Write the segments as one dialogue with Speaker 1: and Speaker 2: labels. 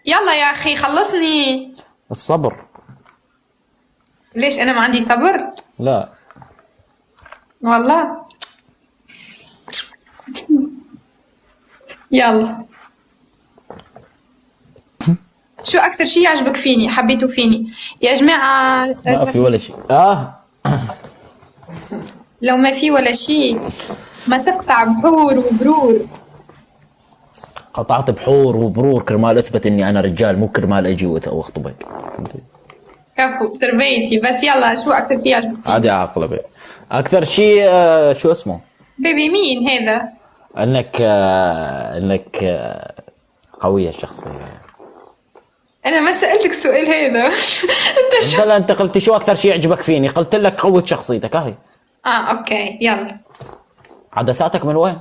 Speaker 1: يلا يا أخي خلصني.
Speaker 2: الصبر.
Speaker 1: ليش أنا ما عندي صبر؟
Speaker 2: لا.
Speaker 1: والله. يلا. شو أكثر شي يعجبك فيني حبيته فيني يا جماعة؟
Speaker 2: ما في ولا شيء.
Speaker 1: لو ما في ولا شي ما تقطع بحور وبرور.
Speaker 2: قطعت بحور وبرور كرمال اثبت اني انا رجال، مو كرمال اجي واخطبك.
Speaker 1: كفو تربيتي. بس يلا، شو أكثر شي يعجبك فيني؟
Speaker 2: عادي عاقله بي. اكثر شيء شو اسمه؟
Speaker 1: بيبي مين هذا؟
Speaker 2: انك قوية الشخصية.
Speaker 1: أنا ما سألتك السؤال هذا. أنت شو؟
Speaker 2: لا انت قلتي شو اكثر شيء يعجبك فيني، قلت لك قوة شخصيتك هاي.
Speaker 1: أوكي يلا.
Speaker 2: عدساتك من وين؟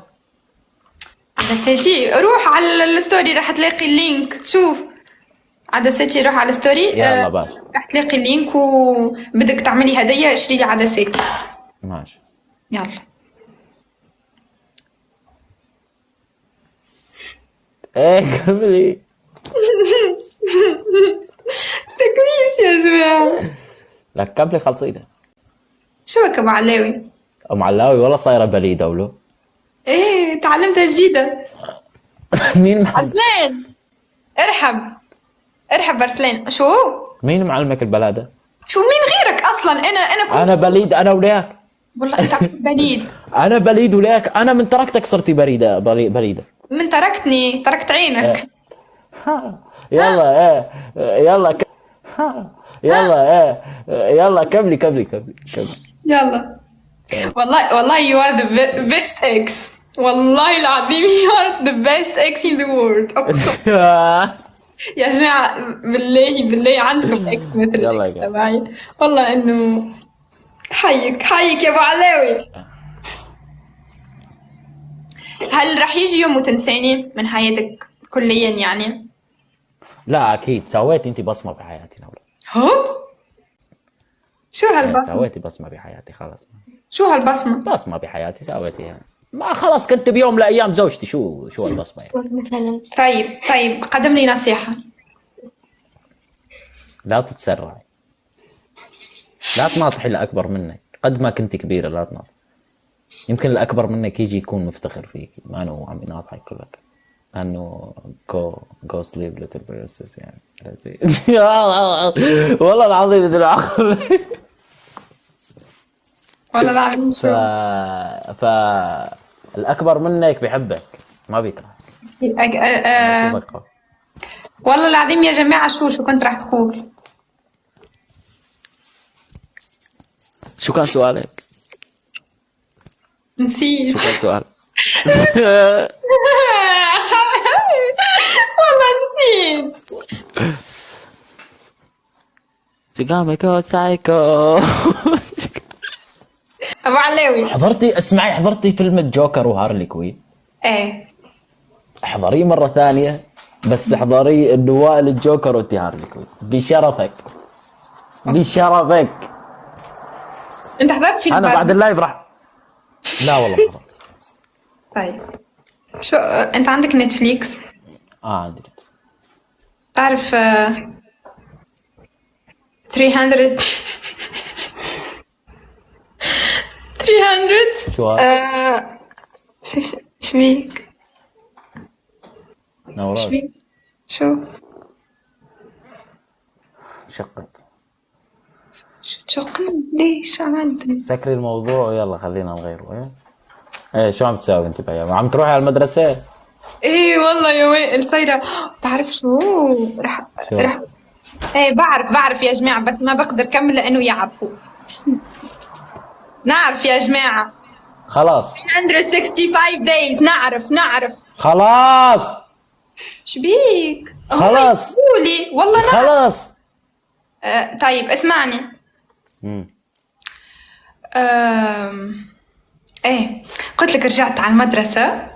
Speaker 1: عدساتي روح على الستوري راح تلاقي اللينك. شوف عدساتي، روح على الستوري.
Speaker 2: يلا باش.
Speaker 1: راح تلاقي اللينك وبدك تعملي هدية اشتري لي عدساتي.
Speaker 2: ماشي.
Speaker 1: يلا.
Speaker 2: ايه قبلي.
Speaker 1: تكويس يا جماعة.
Speaker 2: لك قبلي خلصيته.
Speaker 1: شو ابو علاوي؟
Speaker 2: ام علاوي والله صايرة بليدة ولو.
Speaker 1: ايه تعلمتها جديدة.
Speaker 2: مين
Speaker 1: أرسلان ارحب. ارحب أرسلان. شو؟
Speaker 2: مين معلمك البلادة؟
Speaker 1: شو مين غيرك أصلا؟ أنا كنت
Speaker 2: انا بليد انا وياك.
Speaker 1: والله أنت بليد.
Speaker 2: انا بليد وياك، انا من تركتك صرتي بليدة.
Speaker 1: من تركتني تركت عينك.
Speaker 2: يلا يلا يلا يلا كملي.
Speaker 1: يلا. والله you are the best ex. والله العظيم you are the best ex in the world. أقسم. يا جماعة بالله عندكم اكس مثل
Speaker 2: يلا
Speaker 1: الاكس
Speaker 2: يا
Speaker 1: تبعي. والله انه حيك يا ابو علاوي. هل رح يجي يوم وتنساني من حياتك كليا يعني؟
Speaker 2: لا اكيد سويتي انت بصمة بحياتي نورة.
Speaker 1: هوب. شو هالبصمة؟
Speaker 2: سويتي بصمة بحياتي خلاص.
Speaker 1: شو هالبصمة؟
Speaker 2: بصمة بحياتي سويتيها. ما خلاص كنت بيوم من الايام زوجتي، شو البصمة يعني؟
Speaker 1: مثلا. طيب قدم لي نصيحة.
Speaker 2: لا تتسرعي، لا تناطحي الأكبر منك. قد ما كنت كبيرة لا تناطحي. يمكن الأكبر منك يجي يكون مفتخر فيك، ما أنه عم يناطحك كلك. أنه go sleep little princess يعني. والله العظيم ذي العقل.
Speaker 1: والله العظيم شو.
Speaker 2: الأكبر منك بيحبك ما بيكرهك.
Speaker 1: والله العظيم يا جماعة شو كنت راح تقول؟
Speaker 2: شو كان سؤالك؟
Speaker 1: نسيت.
Speaker 2: شو كان سؤالك؟
Speaker 1: والله نسيت.
Speaker 2: سيكاميكو سايكو.
Speaker 1: ابو علاوي
Speaker 2: حضرتي فيلم الجوكر وهارلي كوين؟
Speaker 1: ايه.
Speaker 2: احضريه مرة ثانية، بس احضري انه وائل الجوكر وانتي هارلي كوين بشرفك.
Speaker 1: انت حضرت فيلم؟
Speaker 2: انا بعد اللايف راح. لا والله ما حضرت.
Speaker 1: طيب شو انت عندك نتفليكس؟
Speaker 2: عندي.
Speaker 1: تعرف 300
Speaker 2: شو
Speaker 1: شبيك؟
Speaker 2: نوراز
Speaker 1: شبيك؟ شو
Speaker 2: شقت.
Speaker 1: شو تشوقني؟ ليش عملت؟
Speaker 2: سكري الموضوع ويلا خلينا نغيره. ايه شو عم تساوي انت بأيام؟ عم تروحي على المدرسة؟
Speaker 1: ايه والله يا وائل صايرة. تعرف شو رح ايه بعرف يا جماعة، بس ما بقدر كمل لأنه يعرفوا. نعرف يا جماعة.
Speaker 2: خلاص
Speaker 1: 365 days. نعرف.
Speaker 2: خلاص.
Speaker 1: شبيك؟
Speaker 2: خلاص
Speaker 1: قولي والله نعرف.
Speaker 2: خلاص.
Speaker 1: طيب اسمعني. ايه قلت لك رجعت على المدرسة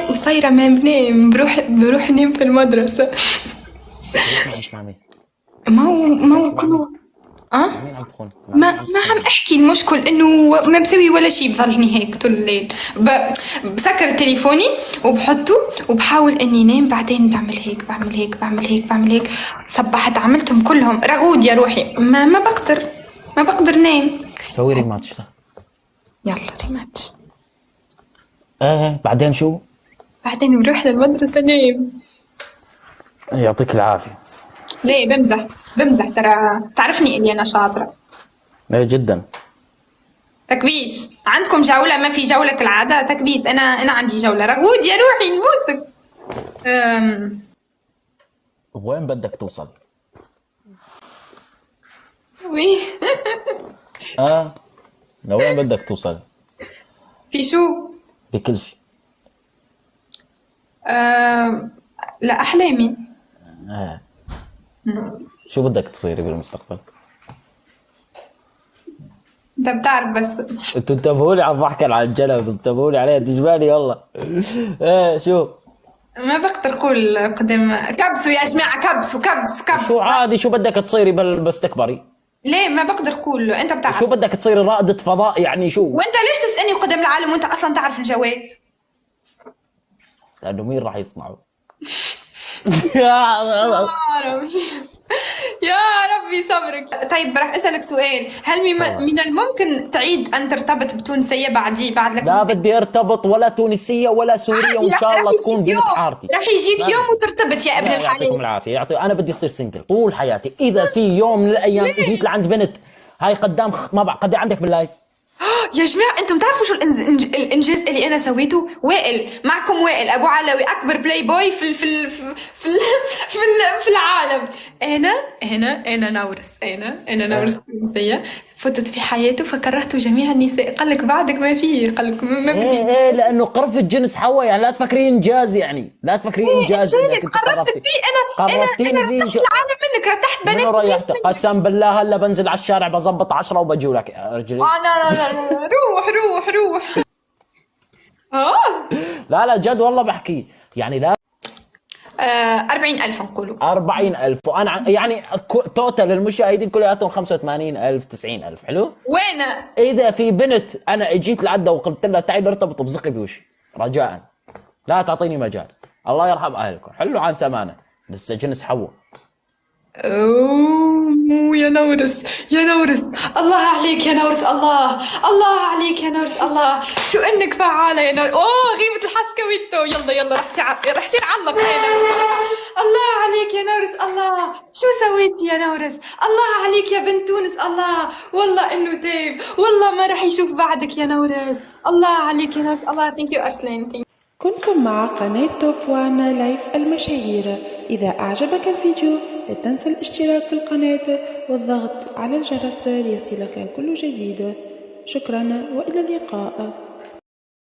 Speaker 1: وصايرة ما بنام، بروح نام في المدرسة.
Speaker 2: مع مين؟
Speaker 1: ما هو كله اه،
Speaker 2: مين عم تخون؟
Speaker 1: ما عم احكي. المشكل انه ما بسوي ولا شيء، بظلني هيك طول الليل. بسكر تليفوني وبحطه وبحاول اني انام، بعدين بعمل هيك بعمل هيك بعمل هيك بعمل هيك. صبحت عملتهم كلهم رغود يا روحي، ما بقدر، ما بقدر نام.
Speaker 2: سوي ريماتش صح.
Speaker 1: يلا ريماتش.
Speaker 2: بعدين شو؟
Speaker 1: بعدين بروح للمدرسة نام.
Speaker 2: يعطيك العافية.
Speaker 1: ليه؟ بمزح بمزح، ترى تعرفني اني انا شاطرة.
Speaker 2: ايه جدا.
Speaker 1: تكبيس. عندكم جولة؟ ما في جولة كالعادة. تكبيس. أنا عندي جولة. رغود يا روحي نبوسك.
Speaker 2: وين بدك توصل؟
Speaker 1: وي.
Speaker 2: لوين بدك توصل؟
Speaker 1: في شو؟
Speaker 2: بكل شيء.
Speaker 1: لأحلامي.
Speaker 2: شو بدك تصيري بالمستقبل؟
Speaker 1: أنت بتعرف بس.
Speaker 2: انتوا انتبهوا لي على الضحكة على الجلب، انتبهوا لي عليها تجبالي والله. شو؟
Speaker 1: ما بقدر أقول قدام. كبسوا يا جماعة، كبسوا كبسوا كبسوا.
Speaker 2: شو عادي، شو بدك تصيري بس تكبري؟
Speaker 1: ليه ما بقدر أقول له؟ أنت بتعرف.
Speaker 2: شو بدك تصيري رائدة فضاء يعني شو؟
Speaker 1: وأنت ليش تسألني قدام العالم وأنت أصلا تعرف الجواب؟
Speaker 2: لأنه مين راح يصنعه؟
Speaker 1: يا ربي يا ربي صبرك. طيب راح أسألك سؤال. هل من الممكن تعيد أن ترتبط بتونسية بعد لك؟
Speaker 2: لا بدي ارتبط ولا تونسية ولا سورية، وإن شاء الله تكون بنت حارتي.
Speaker 1: راح يجيك يوم وترتبط يا ابن الحلال.
Speaker 2: يعطيكم العافية. أنا بدي أصير سنجل طول حياتي. إذا في يوم من الأيام جيت لعند بنت هاي قدام ما بعد قد عندك باللايف.
Speaker 1: يا جماعة انتم تعرفوا شو الانجاز اللي انا سويته؟ وائل معكم، وائل ابو علوي اكبر بلاي بوي في العالم. انا نورس، انا نورس تونسية. فتت في حياته فكرهت جميع النساء. قال لك بعدك ما فيه، قال لك ما بدي.
Speaker 2: ايه لانه قرفة جنس حواء يعني. لا تفكرين انجاز يعني، لا تفكرين انجاز.
Speaker 1: قرفتك فيه. انا رتحت العالم منك، رتحت بناتي.
Speaker 2: قسم بالله هلا بنزل على الشارع بظبط 10 وبجي لك رجلي.
Speaker 1: لا روح.
Speaker 2: لا جد والله بحكي يعني. لا
Speaker 1: 40,000 نقولوا.
Speaker 2: 40,000 وأنا يعني توتال المشاهدين كلياتهم 85,000 90,000. حلو.
Speaker 1: وين؟
Speaker 2: إذا في بنت أنا اجيت لعدها وقلت لها تعي نرتبط بزقي بوشي رجاء، لا تعطيني مجال. الله يرحم أهلكم. حلو عن سمانة لسه جنس حوا.
Speaker 1: اوه يا نورس الله عليك يا نورس. الله عليك يا نورس. الله شو انك فعالة يا نورس. غيبة الحسكويتو. يلا رح يصير علق هنا. الله عليك يا نورس. الله شو سويتي يا نورس. الله عليك يا بنت تونس. الله والله انه تيف، والله ما رح يشوف بعدك يا نورس. الله عليك يا نورس. الله. ثانك يو ارسلان.
Speaker 3: كنتم مع قناة توب وان لايف المشاهير. إذا أعجبك الفيديو لا تنسى الاشتراك في القناة والضغط على الجرس ليصلك كل جديد. شكرا وإلى اللقاء.